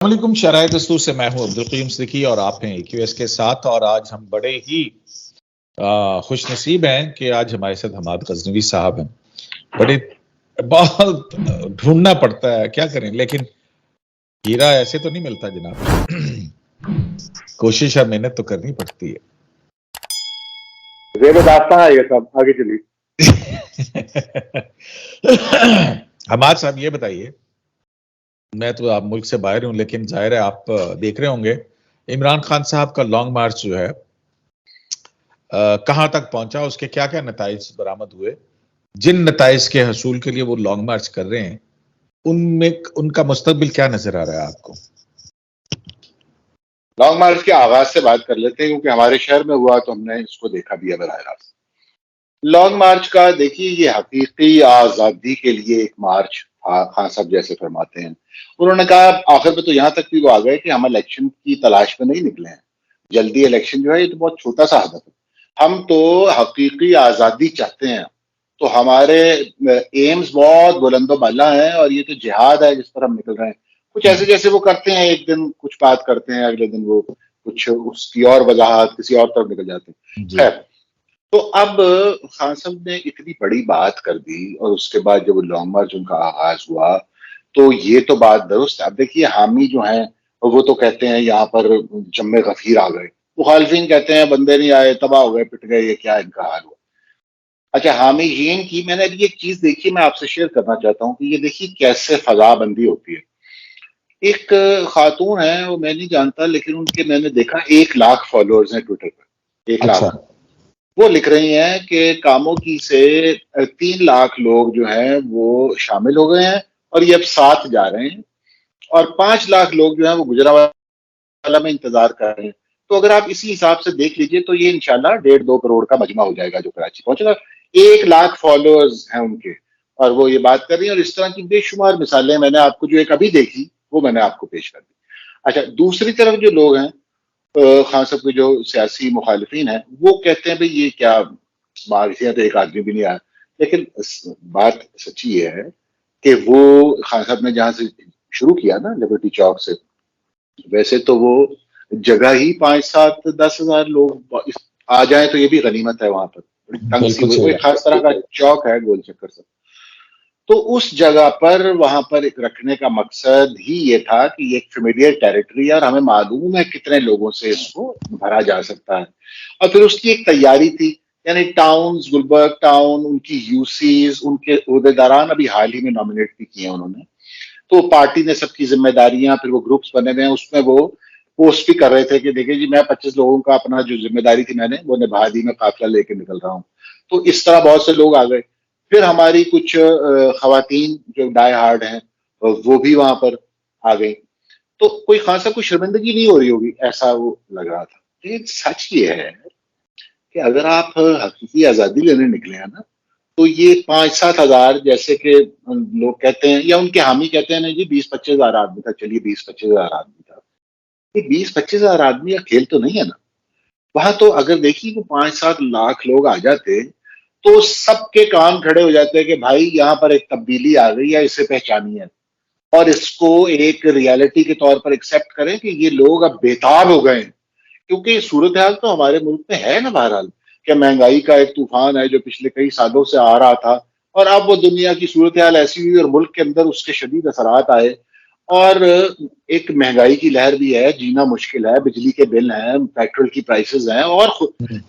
السلام علیکم شرائع دستور سے میں ہوں عبدالقیوم صدیقی اور آپ ہیں EQS کے ساتھ، اور آج ہم بڑے ہی خوش نصیب ہیں کہ آج ہمارے ساتھ حماد غزنوی صاحب ہیں. بڑے بہت ڈھونڈنا پڑتا ہے، کیا کریں، لیکن ہیرا ایسے تو نہیں ملتا جناب. کوشش اور محنت تو کرنی پڑتی ہے. زیب داستان ہے یہ سب. آگے چلیے. حماد صاحب یہ بتائیے، میں تو آپ ملک سے باہر ہوں لیکن ظاہر ہے آپ دیکھ رہے ہوں گے عمران خان صاحب کا لانگ مارچ جو ہے کہاں تک پہنچا، اس کے کیا کیا نتائج برآمد ہوئے، جن نتائج کے حصول کے لیے وہ لانگ مارچ کر رہے ہیں ان میں ان کا مستقبل کیا نظر آ رہا ہے آپ کو؟ لانگ مارچ کے آغاز سے بات کر لیتے ہیں کیونکہ ہمارے شہر میں ہوا تو ہم نے اس کو دیکھا بھی ہے براہ راست. لانگ مارچ کا دیکھیے، یہ حقیقی آزادی کے لیے ایک مارچ خان صاحب جیسے فرماتے ہیں. انہوں نے کہا آخر میں تو یہاں تک بھی وہ آ گئے کہ ہم الیکشن کی تلاش میں نہیں نکلے ہیں. جلدی الیکشن جو ہے یہ تو بہت چھوٹا سا ہدف ہے. ہم تو حقیقی آزادی چاہتے ہیں. تو ہمارے ایمز بہت بلند و بالا ہیں اور یہ تو جہاد ہے جس پر ہم نکل رہے ہیں. کچھ ایسے جیسے وہ کرتے ہیں، ایک دن کچھ بات کرتے ہیں، اگلے دن وہ کچھ اس کی اور وضاحت کسی اور طرف نکل جاتے ہیں. خیر، تو اب خان صاحب نے اتنی بڑی بات کر دی اور اس کے بعد جب وہ لانگ مارچ ان کا آغاز ہوا تو یہ تو بات درست ہے. اب دیکھیے حامی جو ہیں وہ تو کہتے ہیں یہاں پر جم غفیر آ گئے، مخالفین کہتے ہیں بندے نہیں آئے، تباہ ہو گئے، پٹ گئے، یہ کیا ان کا حال ہوا. اچھا، حامیین کی میں نے ابھی ایک چیز دیکھی، میں آپ سے شیئر کرنا چاہتا ہوں کہ یہ دیکھیے کیسے فضا بندی ہوتی ہے. ایک خاتون ہے، وہ میں نہیں جانتا لیکن ان کے میں نے دیکھا 1,00,000 فالوورز ہیں ٹویٹر پر. 1,00,000. وہ لکھ رہی ہیں کہ کاموں کی سے 3,00,000 لوگ جو ہیں وہ شامل ہو گئے ہیں اور یہ اب 7 جا رہے ہیں، اور 5,00,000 لوگ جو ہیں وہ گجرانوالہ میں انتظار کر رہے ہیں. تو اگر آپ اسی حساب سے دیکھ لیجئے تو یہ انشاءاللہ 1.5-2 کروڑ کا مجمع ہو جائے گا جو کراچی پہنچے گا. 1,00,000 فالوورز ہیں ان کے اور وہ یہ بات کر رہی ہیں، اور اس طرح کی بے شمار مثالیں میں نے آپ کو جو ایک ابھی دیکھی وہ میں نے آپ کو پیش کر دی. اچھا، دوسری طرف جو لوگ ہیں خان صاحب کے جو سیاسی مخالفین ہیں وہ کہتے ہیں بھئی یہ کیا مارچ، تو ایک آدمی بھی نہیں آیا. لیکن بات سچی یہ ہے کہ وہ خان صاحب نے جہاں سے شروع کیا نا لبرٹی چوک سے، ویسے تو وہ جگہ ہی 5-7-10 ہزار لوگ آ جائیں تو یہ بھی غنیمت ہے. وہاں پر بڑی تنگ سی ہوئی، وہ ایک خاص طرح کا چوک ہے گول چکر سے. تو اس جگہ پر وہاں پر ایک رکھنے کا مقصد ہی یہ تھا کہ یہ ایک فیملیئر ٹیریٹری ہے اور ہمیں معلوم ہے کتنے لوگوں سے اس کو بھرا جا سکتا ہے. اور پھر اس کی ایک تیاری تھی، یعنی ٹاؤنز، گلبرگ ٹاؤن، ان کی یوسیز، ان کے عہدیداران ابھی حال ہی میں نامنیٹ بھی کیے انہوں نے. تو پارٹی نے سب کی ذمہ داریاں، پھر وہ گروپس بنے ہوئے ہیں، اس میں وہ پوسٹ بھی کر رہے تھے کہ دیکھیں جی میں 25 لوگوں کا اپنا جو ذمہ داری تھی میں نے وہ نبھا دی، میں قافلہ لے کے نکل رہا ہوں. تو اس طرح بہت سے لوگ آ گئے. پھر ہماری کچھ خواتین جو ڈائی ہارڈ ہیں وہ بھی وہاں پر آ گئی. تو کوئی خاصا کوئی شرمندگی نہیں ہو رہی ہوگی ایسا وہ لگ رہا تھا. لیکن سچ یہ ہے کہ اگر آپ حقیقی آزادی لینے نکلے ہیں نا تو یہ 5-7 ہزار جیسے کہ لوگ کہتے ہیں یا ان کے حامی کہتے ہیں نا جی 20-25 ہزار آدمی تھا، چلیے 20-25 ہزار آدمی تھا. یہ 20-25 ہزار آدمی کا کھیل تو نہیں ہے نا. وہاں تو اگر دیکھیے کہ 5-7 لاکھ لوگ آ جاتے تو سب کے کان کھڑے ہو جاتے ہیں کہ بھائی یہاں پر ایک تبدیلی آ گئی ہے، اسے پہچانی ہے اور اس کو ایک ریالٹی کے طور پر ایکسپٹ کریں کہ یہ لوگ اب بےتاب ہو گئے ہیں. کیونکہ صورتحال تو ہمارے ملک میں ہے نا بہرحال کہ مہنگائی کا ایک طوفان ہے جو پچھلے کئی سالوں سے آ رہا تھا، اور اب وہ دنیا کی صورتحال ایسی ہوئی اور ملک کے اندر اس کے شدید اثرات آئے، اور ایک مہنگائی کی لہر بھی ہے، جینا مشکل ہے، بجلی کے بل ہیں، پیٹرول کی پرائسز ہیں، اور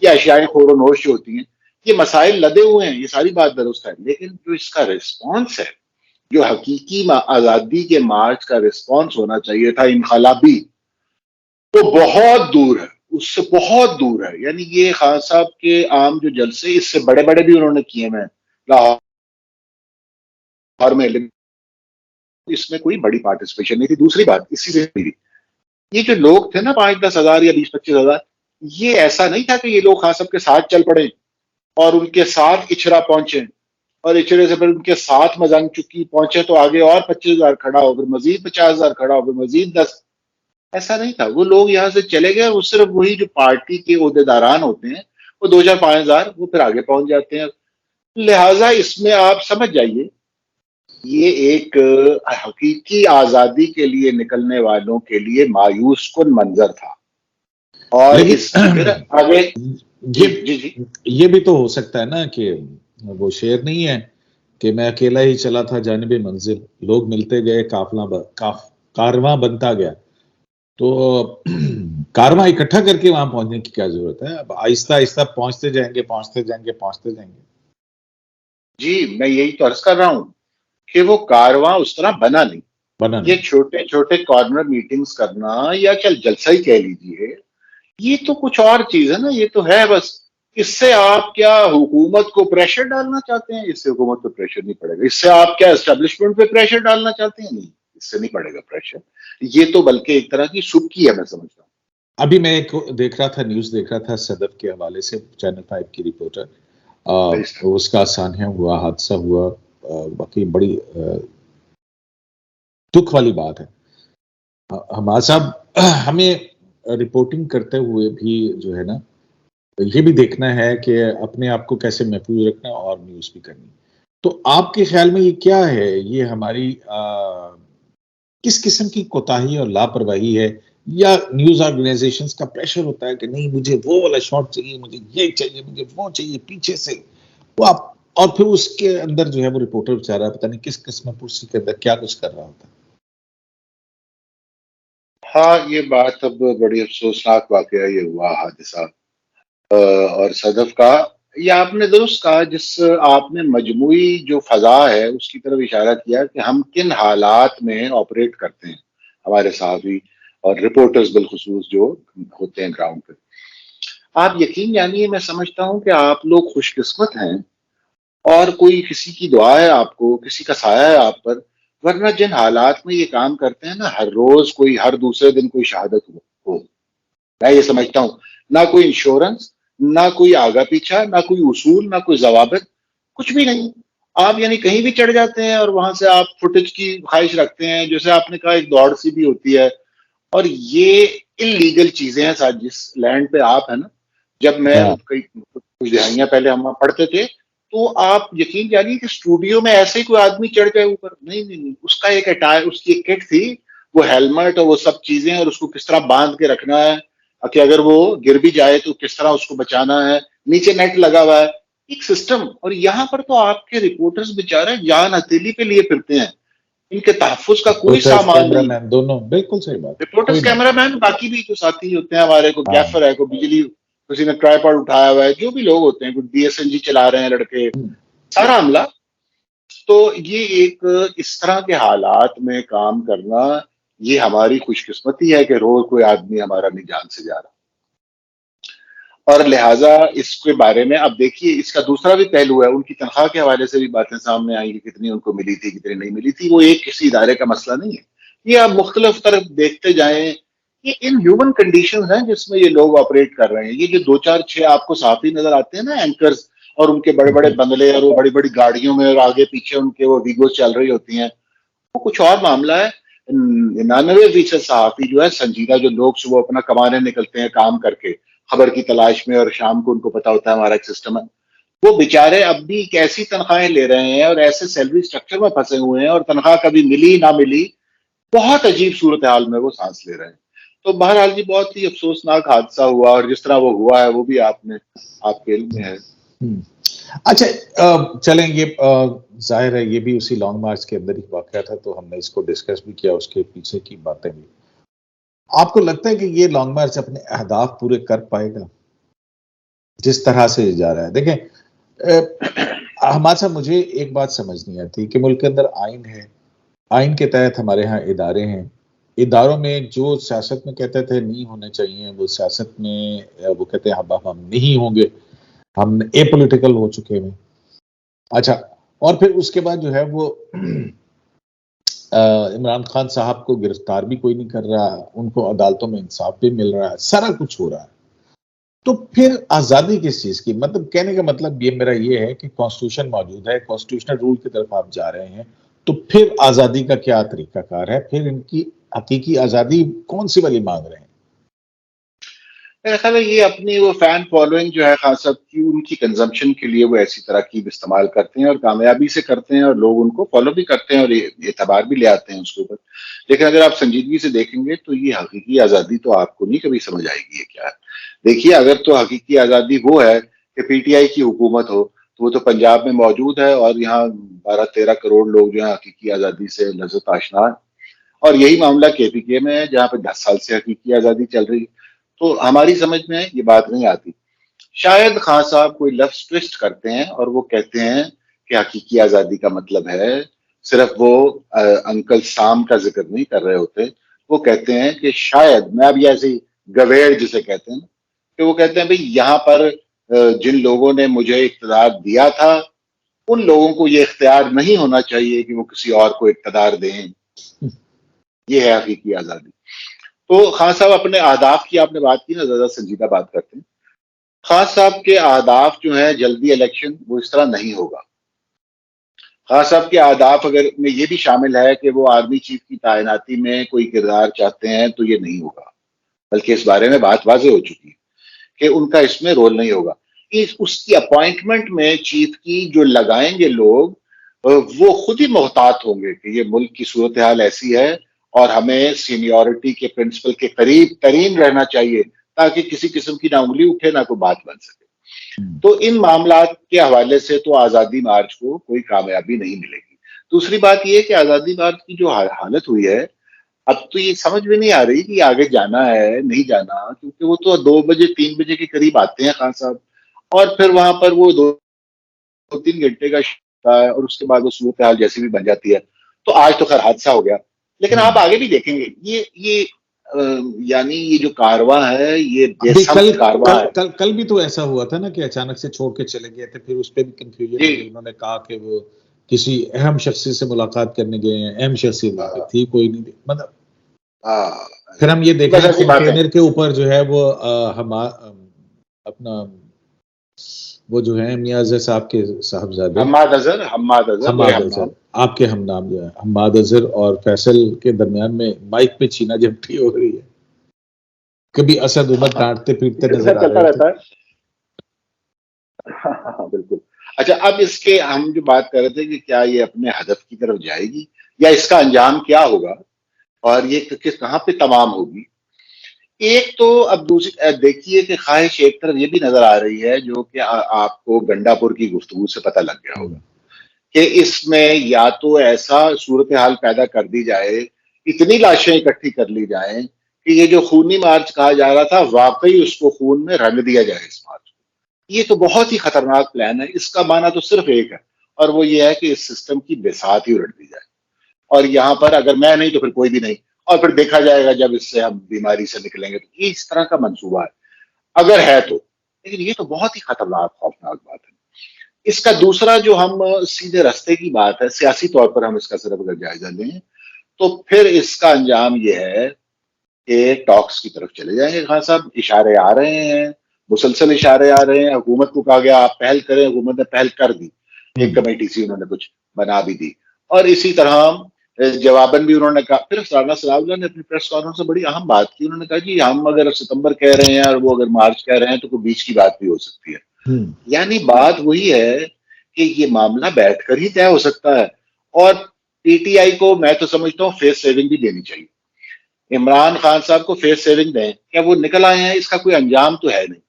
یہ اشیاء خور و نوش جو ہوتی ہیں، یہ مسائل لدے ہوئے ہیں. یہ ساری بات درست ہے، لیکن جو اس کا ریسپانس ہے، جو حقیقی آزادی کے مارچ کا ریسپانس ہونا چاہیے تھا انقلابی، وہ بہت دور ہے، اس سے بہت دور ہے. یعنی یہ خان صاحب کے عام جو جلسے اس سے بڑے بڑے بھی انہوں نے کیے ہیں لاہور میں، اس میں کوئی بڑی پارٹیسپیشن نہیں تھی. دوسری بات اسی سے بھی، یہ جو لوگ تھے نا 5-10 ہزار یا 20-25 ہزار، یہ ایسا نہیں تھا کہ یہ لوگ خان صاحب کے ساتھ چل پڑے اور ان کے ساتھ اچھرا پہنچے اور اچھرے سے پھر ان کے ساتھ مزنگ چکی پہنچے تو آگے اور 25 ہزار کھڑا ہو، پھر مزید 50 ہزار کھڑا ہو، پھر مزید 10. ایسا نہیں تھا. وہ لوگ یہاں سے چلے گئے، وہ صرف وہی جو پارٹی کے عہدیداران ہوتے ہیں وہ 2,000-5,000 وہ پھر آگے پہنچ جاتے ہیں. لہٰذا اس میں آپ سمجھ جائیے یہ ایک حقیقی آزادی کے لیے نکلنے والوں کے لیے مایوس کن منظر تھا. اور اس پھر لیکن آگے. جی یہ جی جی. یہ بھی تو ہو سکتا ہے نا کہ وہ شعر نہیں ہے کہ میں اکیلا ہی چلا تھا جانب منزل، لوگ ملتے گئے، کارواں بنتا گیا. تو کارواں اکٹھا کر کے وہاں پہنچنے کی کیا ضرورت ہے؟ اب آہستہ آہستہ پہنچتے جائیں گے، پہنچتے جائیں گے، پہنچتے جائیں گے. جی میں یہی تو عرض کر رہا ہوں کہ وہ کارواں اس طرح بنا نہیں. بنا یہ نہیں. چھوٹے چھوٹے کارنر میٹنگز کرنا یا چل جلسہ ہی کہہ لیجیے، یہ تو کچھ اور چیز ہے نا. یہ تو ہے بس. اس سے آپ کیا حکومت کو پریشر ڈالنا چاہتے ہیں؟ اس سے حکومت پہ پریشر نہیں پڑے گا. اس سے آپ کیا اسٹیبلشمنٹ پہ پریشر ڈالنا چاہتے ہیں؟ نہیں، اس سے نہیں پڑے گا پریشر. یہ تو بلکہ ایک طرح کی سبکی ہے، میں سمجھتا ہوں. ابھی میں ایک دیکھ رہا تھا، نیوز دیکھ رہا تھا صدف کے حوالے سے، چینل 5 کی رپورٹر، اس کا سانحہ ہوا، حادثہ ہوا، باقی بڑی دکھ والی بات ہے. ہمارا صاحب ہمیں رپورٹنگ کرتے ہوئے بھی جو ہے نا یہ بھی دیکھنا ہے کہ اپنے آپ کو کیسے محفوظ رکھنا اور نیوز بھی کرنی. تو آپ کے خیال میں یہ کیا ہے؟ یہ ہماری کس قسم کی کوتاہی اور لاپرواہی ہے، یا نیوز آرگنائزیشنز کا پریشر ہوتا ہے کہ نہیں مجھے وہ والا شاٹ چاہیے، مجھے یہ چاہیے، مجھے وہ چاہیے، پیچھے سے وہ آپ، اور پھر اس کے اندر جو ہے وہ رپورٹر بیچارہ پتہ نہیں کس قسم پرسی کے اندر کیا کچھ کر رہا ہوتا ہے. ہاں یہ بات اب بڑی افسوسناک واقعہ یہ ہوا حادثہ اور صدف کا. یہ آپ نے درست کہا، جس آپ نے مجموعی جو فضا ہے اس کی طرف اشارہ کیا کہ ہم کن حالات میں آپریٹ کرتے ہیں، ہمارے صحافی اور رپورٹرز بالخصوص جو ہوتے ہیں گراؤنڈ پہ. آپ یقین جانیے میں سمجھتا ہوں کہ آپ لوگ خوش قسمت ہیں اور کوئی کسی کی دعا ہے آپ کو، کسی کا سایہ ہے آپ پر. ورنہ جن حالات میں یہ کام کرتے ہیں نا، ہر روز کوئی، ہر دوسرے دن کوئی شہادت ہو. میں یہ سمجھتا ہوں نہ کوئی انشورنس، نہ کوئی آگا پیچھا، نہ کوئی اصول، نہ کوئی ضوابط، کچھ بھی نہیں. آپ یعنی کہیں بھی چڑھ جاتے ہیں اور وہاں سے آپ فوٹیج کی خواہش رکھتے ہیں. جیسے آپ نے کہا ایک دوڑ سی بھی ہوتی ہے. اور یہ انلیگل چیزیں ہیں. جس لینڈ پہ آپ ہیں نا، جب میں کچھ دہائیاں پہلے ہم پڑھتے تھے تو آپ یقین جانیے کہ اسٹوڈیو میں ایسے ہی کوئی آدمی چڑھ جائے اوپر، نہیں نہیں نہیں، اس کا ایک اٹائر، اس کی ایک کٹ تھی، وہ ہیلمٹ اور وہ سب چیزیں، اور اس کو کس طرح باندھ کے رکھنا ہے کہ اگر وہ گر بھی جائے تو کس طرح اس کو بچانا ہے. نیچے نیٹ لگا ہوا ہے، ایک سسٹم. اور یہاں پر تو آپ کے رپورٹرز بیچارے جان ہتھیلی پہ لیے پھرتے ہیں، ان کے تحفظ کا کوئی رپورٹرز، سامان کیمرہ نہیں. مین، دونوں بالکل صحیح بات، رپورٹرز، کوئی نہیں. کیمرہ مین، باقی بھی جو ساتھی ہوتے ہیں ہمارے، کو ہاں. گیفر ہے، کو بجلی، کسی نے ٹرائی پاڈ اٹھایا ہوا ہے، جو بھی لوگ ہوتے ہیں، کوئی ڈی ایس این جی چلا رہے ہیں لڑکے، سارا عملہ. تو یہ ایک اس طرح کے حالات میں کام کرنا، یہ ہماری خوش قسمتی ہے کہ روز کوئی آدمی ہمارا نہیں جان سے جا رہا. اور لہٰذا اس کے بارے میں اب دیکھیے، اس کا دوسرا بھی پہلو ہے. ان کی تنخواہ کے حوالے سے بھی باتیں سامنے آئیں کہ کتنی ان کو ملی تھی، کتنی نہیں ملی تھی. وہ ایک کسی ادارے کا مسئلہ نہیں ہے. یہ آپ مختلف طرف دیکھتے جائیں، یہ ان ہیومن کنڈیشنز ہیں جس میں یہ لوگ آپریٹ کر رہے ہیں. یہ جو 2 4 6 آپ کو صحافی نظر آتے ہیں نا، اینکرز، اور ان کے بڑے بڑے بنگلے اور وہ بڑی بڑی گاڑیوں میں، اور آگے پیچھے ان کے وہ ویگوز چل رہی ہوتی ہیں، وہ کچھ اور معاملہ ہے. 99% صحافی جو ہے سنجیدہ، جو لوگ صبح اپنا کمانے نکلتے ہیں کام کر کے خبر کی تلاش میں، اور شام کو ان کو پتا ہوتا ہے ہمارا ایک سسٹم ہے، وہ بیچارے اب بھی ایک ایسی تنخواہیں لے رہے ہیں اور ایسے سیلری سٹرکچر میں پھنسے ہوئے ہیں، اور تنخواہ کبھی ملی نہ ملی، بہت عجیب صورتحال میں وہ سانس لے رہے ہیں. تو بہرحال جی بہت ہی افسوسناک حادثہ ہوا، اور جس طرح وہ ہوا ہے وہ بھی آپ کے علم میں ہے. اچھا، چلیں، یہ ظاہر ہے یہ بھی اسی لانگ مارچ کے اندر ہی واقعہ تھا، تو ہم نے اس کو ڈسکس بھی کیا، اس کے پیچھے کی باتیں بھی. آپ کو لگتا ہے کہ یہ لانگ مارچ اپنے اہداف پورے کر پائے گا جس طرح سے جا رہا ہے؟ دیکھیں ہمارے ساتھ، مجھے ایک بات سمجھ نہیں آتی کہ ملک کے اندر آئین ہے، آئین کے تحت ہمارے ہاں ادارے ہیں. اداروں میں جو سیاست میں کہتے تھے نہیں ہونے چاہیے، وہ سیاست میں وہ کہتے ہیں اب ہم نہیں ہوں گے، ہم اے پولیٹیکل ہو چکے ہیں. اچھا، اور پھر اس کے بعد جو ہے وہ عمران خان صاحب کو گرفتار بھی کوئی نہیں کر رہا، ان کو عدالتوں میں انصاف بھی مل رہا ہے، سارا کچھ ہو رہا ہے. تو پھر آزادی کس چیز کی؟ مطلب کہنے کا مطلب یہ میرا یہ ہے کہ کانسٹیٹیوشن موجود ہے، کانسٹیٹیوشنل رول کی طرف آپ جا رہے ہیں، تو پھر آزادی کا کیا طریقہ کار ہے؟ پھر ان کی حقیقی آزادی کون سی والی مانگ رہے ہیں؟ میرا خیال ہے یہ اپنی وہ فین فالوئنگ جو ہے خان صاحب کی، ان کی کنزمپشن کے لیے وہ ایسی تراکیب استعمال کرتے ہیں اور کامیابی سے کرتے ہیں، اور لوگ ان کو فالو بھی کرتے ہیں اور اعتبار بھی لے آتے ہیں اس کے اوپر. لیکن اگر آپ سنجیدگی سے دیکھیں گے تو یہ حقیقی آزادی تو آپ کو نہیں کبھی سمجھ آئے گی یہ کیا ہے. دیکھیے اگر تو حقیقی آزادی وہ ہے کہ پی ٹی آئی کی حکومت ہو تو وہ تو پنجاب میں موجود ہے، اور یہاں 12-13 کروڑ لوگ جو ہیں حقیقی آزادی سے لذت آشنا ہیں. اور یہی معاملہ کے پی کے میں ہے جہاں پہ 10 سال سے حقیقی آزادی چل رہی ہے. تو ہماری سمجھ میں یہ بات نہیں آتی. شاید خان صاحب کوئی لفظ ٹوسٹ کرتے ہیں اور وہ کہتے ہیں کہ حقیقی آزادی کا مطلب ہے، صرف وہ انکل سام کا ذکر نہیں کر رہے ہوتے، وہ کہتے ہیں کہ شاید میں اب یہ ایسے گویڑ جسے کہتے ہیں کہ وہ کہتے ہیں بھئی یہاں پر جن لوگوں نے مجھے اقتدار دیا تھا ان لوگوں کو یہ اختیار نہیں ہونا چاہیے کہ وہ کسی اور کو اقتدار دیں. یہ ہے حقیقی آزادی. تو خان صاحب اپنے اہداف کی آپ نے بات کی نا، زیادہ سنجیدہ بات کرتے ہیں. خان صاحب کے اہداف جو ہیں جلدی الیکشن، وہ اس طرح نہیں ہوگا. خان صاحب کے اہداف اگر میں یہ بھی شامل ہے کہ وہ آرمی چیف کی تعیناتی میں کوئی کردار چاہتے ہیں تو یہ نہیں ہوگا، بلکہ اس بارے میں بات واضح ہو چکی ہے کہ ان کا اس میں رول نہیں ہوگا. اس کی اپوائنٹمنٹ میں چیف کی جو لگائیں گے لوگ وہ خود ہی محتاط ہوں گے کہ یہ ملک کی صورتحال ایسی ہے اور ہمیں سینیورٹی کے پرنسپل کے قریب ترین رہنا چاہیے تاکہ کسی قسم کی نہ انگلی اٹھے نہ کوئی بات بن سکے. تو ان معاملات کے حوالے سے تو آزادی مارچ کو کوئی کامیابی نہیں ملے گی. دوسری بات یہ کہ آزادی مارچ کی جو حالت ہوئی ہے اب تو یہ سمجھ میں نہیں آ رہی کہ آگے جانا ہے نہیں جانا، کیونکہ وہ تو 2 بجے 3 بجے کے قریب آتے ہیں خان صاحب، اور پھر وہاں پر وہ 2-3 گھنٹے کا ہے اور اس کے بعد وہ صورتحال جیسی بھی بن جاتی ہے. تو آج تو خیر حادثہ ہو گیا، لیکن آپ آگے بھی دیکھیں گے یہ یعنی یہ جو کارواں ہے یہ بے سمت کارواں ہے. کل بھی تو ایسا ہوا تھا نا کہ اچانک سے چھوڑ کے چلے گئے تھے، پھر اس پہ بھی کنفیوژن ہوئی. انہوں نے کہا کہ وہ کسی اہم شخص سے ملاقات کرنے گئے ہیں، اہم شخصیت تھی کوئی نہیں، مطلب پھر ہم یہ دیکھیں کنٹینر کے اوپر جو ہے وہ اپنا وہ جو ہیں میاں اظہر صاحب کے صاحبزادے حماد اظہر آپ کے ہم نام جو ہے حماد اظہر اور فیصل کے درمیان میں مائک پہ چھینا جھپٹی ہو رہی ہے. کبھی اسد عمر ڈانٹتے پیٹتے نظر آ رہے رہتا ہے. بالکل. اچھا اب اس کے ہم جو بات کر رہے تھے کہ کیا یہ اپنے ہدف کی طرف جائے گی یا اس کا انجام کیا ہوگا اور یہ کہاں پہ تمام ہوگی. ایک تو اب دوسری دیکھیے کہ خواہش ایک طرف یہ بھی نظر آ رہی ہے جو کہ آپ کو گنڈا پور کی گفتگو سے پتہ لگ گیا ہوگا کہ اس میں یا تو ایسا صورتحال پیدا کر دی جائے، اتنی لاشیں اکٹھی کر لی جائیں کہ یہ جو خونی مارچ کہا جا رہا تھا واقعی اس کو خون میں رنگ دیا جائے اس مارچ کو. یہ تو بہت ہی خطرناک پلان ہے. اس کا معنی تو صرف ایک ہے اور وہ یہ ہے کہ اس سسٹم کی بساط ہی الٹ دی جائے، اور یہاں پر اگر میں نہیں تو پھر کوئی بھی نہیں، اور پھر دیکھا جائے گا جب اس سے ہم بیماری سے نکلیں گے. تو یہ اس طرح کا منصوبہ ہے اگر ہے تو، لیکن یہ تو بہت ہی خطرناک خوفناک بات ہے. اس کا دوسرا جو ہم سیدھے رستے کی بات ہے، سیاسی طور پر ہم اس کا صرف اگر جائزہ لیں تو پھر اس کا انجام یہ ہے کہ ٹاکس کی طرف چلے جائیں گے. خان صاحب اشارے آ رہے ہیں، مسلسل اشارے آ رہے ہیں. حکومت کو کہا گیا آپ پہل کریں، حکومت نے پہل کر دی، ایک کمیٹی سی انہوں نے کچھ بنا بھی دی، اور اسی طرح جواباً بھی انہوں نے کہا. پھر رانا ثناء اللہ نے اپنی پریس کانفرنس سے بڑی اہم بات کی. انہوں نے کہا جی ہم اگر ستمبر کہہ رہے ہیں اور وہ اگر مارچ کہہ رہے ہیں تو کوئی بیچ کی بات بھی ہو سکتی ہے. یعنی بات وہی ہے کہ یہ معاملہ بیٹھ کر ہی طے ہو سکتا ہے. اور پی ٹی آئی کو میں تو سمجھتا ہوں فیس سیونگ بھی دینی چاہیے. عمران خان صاحب کو فیس سیونگ دیں، کیا وہ نکل آئے ہیں، اس کا کوئی انجام تو ہے نہیں.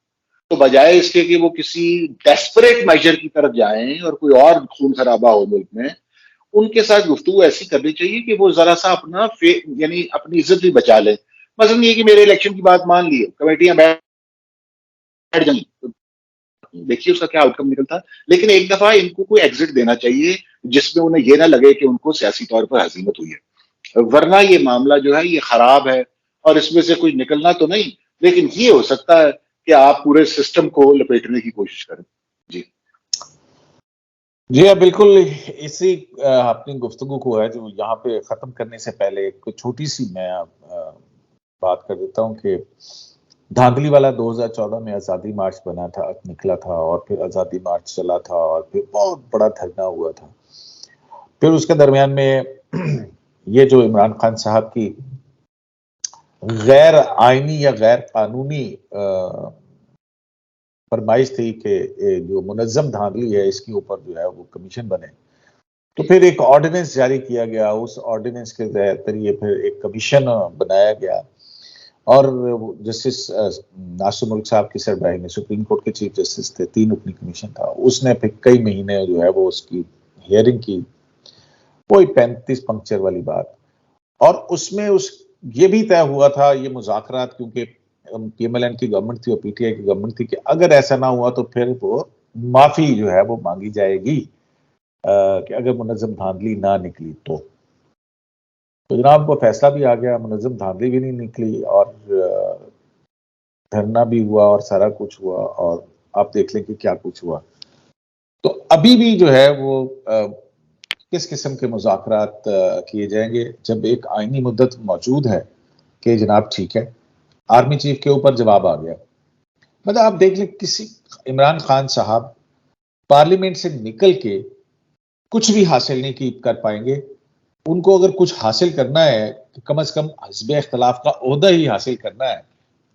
تو بجائے اس کے کہ وہ کسی ڈیسپریٹ میجر کی طرف جائیں اور کوئی اور خون خرابہ ہو ملک میں، ان کے ساتھ گفتگو ایسی کرنی چاہیے کہ وہ ذرا سا اپنا یعنی اپنی عزت بھی بچا لیں. مثلا یہ کہ میرے الیکشن کی بات مان لی، کمیٹیاں بیٹھ جائیں، دیکھیے اس کا کیا آؤٹ کم نکلتا. لیکن ایک دفعہ ان کو کوئی ایگزٹ دینا چاہیے جس میں انہیں یہ نہ لگے کہ ان کو سیاسی طور پر ہزیمت ہوئی ہے، ورنہ یہ معاملہ جو ہے یہ خراب ہے اور اس میں سے کوئی نکلنا تو نہیں، لیکن یہ ہو سکتا ہے کہ آپ پورے سسٹم کو لپیٹنے کی کوشش کریں. جی ہاں بالکل. اسی اپنی گفتگو کو ہے جو یہاں پہ ختم کرنے سے پہلے ایک چھوٹی سی میں بات کر دیتا ہوں کہ دھاندلی والا 2014 میں آزادی مارچ بنا تھا، نکلا تھا، اور پھر آزادی مارچ چلا تھا اور پھر بہت بڑا دھرنا ہوا تھا. پھر اس کے درمیان میں یہ جو عمران خان صاحب کی غیر آئینی یا غیر قانونی فرمائش تھی کہ جو منظم دھاندلی ہے اس کے اوپر جو ہے وہ کمیشن بنے، تو پھر ایک آرڈیننس جاری کیا گیا، اس آرڈیننس کے ذریعے پھر ایک کمیشن بنایا گیا، اور جسٹس ناصر ملک صاحب کی سربراہی میں سپریم کورٹ کے چیف جسٹس تھے، 3 رکنی کمیشن تھا، اس نے پھر کئی مہینے جو ہے وہ اس کی ہیئرنگ کی، وہی 35 پنکچر والی بات، اور اس میں یہ بھی طے ہوا تھا، یہ مذاکرات، کیونکہ پی ایم ایل این کی گورنمنٹ تھی اور پی ٹی آئی کی گورنمنٹ تھی، کہ اگر ایسا نہ ہوا تو پھر وہ معافی جو ہے وہ مانگی جائے گی، کہ اگر منظم دھاندلی نہ نکلی تو جناب وہ فیصلہ بھی آ گیا، منظم دھاندلی بھی نہیں نکلی، اور دھرنا بھی ہوا اور سارا کچھ ہوا، اور آپ دیکھ لیں کہ کیا کچھ ہوا۔ تو ابھی بھی جو ہے وہ کس قسم کے مذاکرات کیے جائیں گے جب ایک آئینی مدت موجود ہے کہ جناب ٹھیک ہے، آرمی چیف کے اوپر جواب آ گیا، مطلب آپ دیکھ لیں کسی عمران خان صاحب پارلیمنٹ سے نکل کے کچھ بھی حاصل نہیں کر پائیں گے، ان کو اگر کچھ حاصل کرنا ہے، کم از کم حزب اختلاف کا عہدہ ہی حاصل کرنا ہے،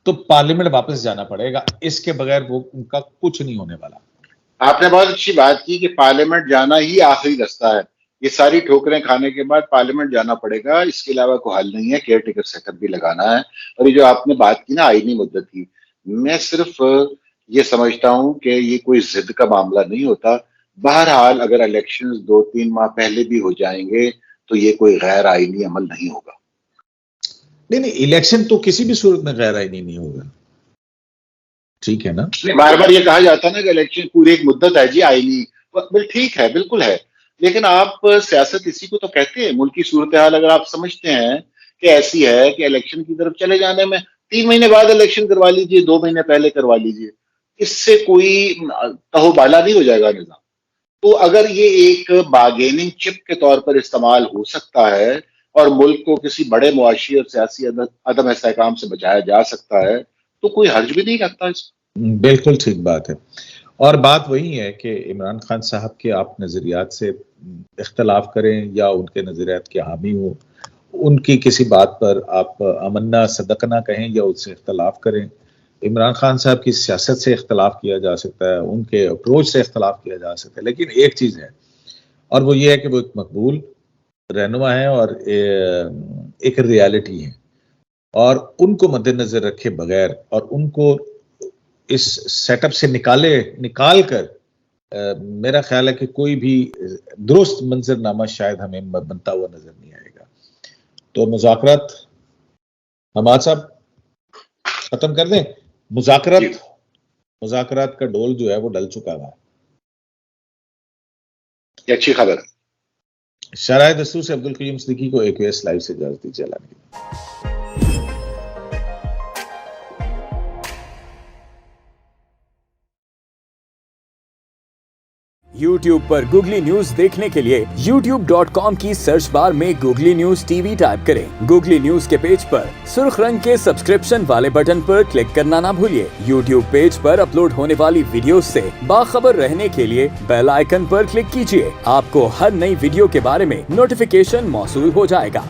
تو پارلیمنٹ واپس جانا پڑے گا، اس کے بغیر وہ ان کا کچھ نہیں ہونے والا۔ آپ نے بہت اچھی بات کی کہ پارلیمنٹ جانا ہی آخری رستہ ہے، یہ ساری ٹھوکریں کھانے کے بعد پارلیمنٹ جانا پڑے گا، اس کے علاوہ کوئی حل نہیں ہے، کیئر ٹیکر سیٹ اپ بھی لگانا ہے۔ اور یہ جو آپ نے بات کی نا آئینی مدت کی، میں صرف یہ سمجھتا ہوں کہ یہ کوئی ضد کا معاملہ نہیں ہوتا، بہرحال اگر الیکشنز 2-3 ماہ پہلے بھی ہو جائیں گے تو یہ کوئی غیر آئینی عمل نہیں ہوگا۔ نہیں، الیکشن تو کسی بھی صورت میں غیر آئینی نہیں ہوگا، ٹھیک ہے نا؟ بار بار یہ کہا جاتا ہے نا کہ الیکشن پوری ایک مدت ہے جی آئینی، ٹھیک ہے، بالکل ہے، لیکن آپ سیاست اسی کو تو کہتے ہیں، ملکی صورتحال اگر آپ سمجھتے ہیں کہ ایسی ہے کہ الیکشن کی طرف چلے جانے میں 3 مہینے بعد الیکشن کروا لیجئے، 2 مہینے پہلے کروا لیجئے، اس سے کوئی تہو بالا نہیں ہو جائے گا نظام۔ تو اگر یہ ایک بارگیننگ چپ کے طور پر استعمال ہو سکتا ہے اور ملک کو کسی بڑے معاشی اور سیاسی عدم استحکام سے بچایا جا سکتا ہے تو کوئی حرج بھی نہیں لگتا اس میں۔ بالکل ٹھیک بات ہے، اور بات وہی ہے کہ عمران خان صاحب کے آپ نظریات سے اختلاف کریں یا ان کے نظریات کے حامی ہوں، ان کی کسی بات پر آپ امنا صدقنا کہیں یا اس سے اختلاف کریں، عمران خان صاحب کی سیاست سے اختلاف کیا جا سکتا ہے، ان کے اپروچ سے اختلاف کیا جا سکتا ہے، لیکن ایک چیز ہے، اور وہ یہ ہے کہ وہ ایک مقبول رہنما ہے اور ایک ریالٹی ہے، اور ان کو مد نظر رکھے بغیر اور ان کو اس سیٹ اپ سے نکال کر میرا خیال ہے کہ کوئی بھی درست منظر نامہ شاید ہمیں بنتا ہوا نظر نہیں آئے گا۔ تو مذاکرات حماد صاحب ختم کر دیں، مذاکرات کا ڈول جو ہے وہ ڈل چکا ہے، یہ اچھی خبر ہے۔ شرائع دستور سے عبدالقیوم صدیقی کو AQS لائیو سے اجازت دیجیے، اللہ نے YouTube پر گوگلی نیوز دیکھنے کے لیے youtube.com کی سرچ بار میں googly news T V type کریں۔ گوگلی نیوز کے پیج پر سرخ رنگ کے سبسکرپشن والے بٹن پر کلک کرنا نہ بھولیے۔ YouTube پیج پر اپلوڈ ہونے والی ویڈیوز سے باخبر رہنے کے لیے بیل آئیکن پر کلک کیجیے۔ آپ کو ہر نئی ویڈیو کے بارے میں نوٹیفیکیشن موصول ہو جائے گا۔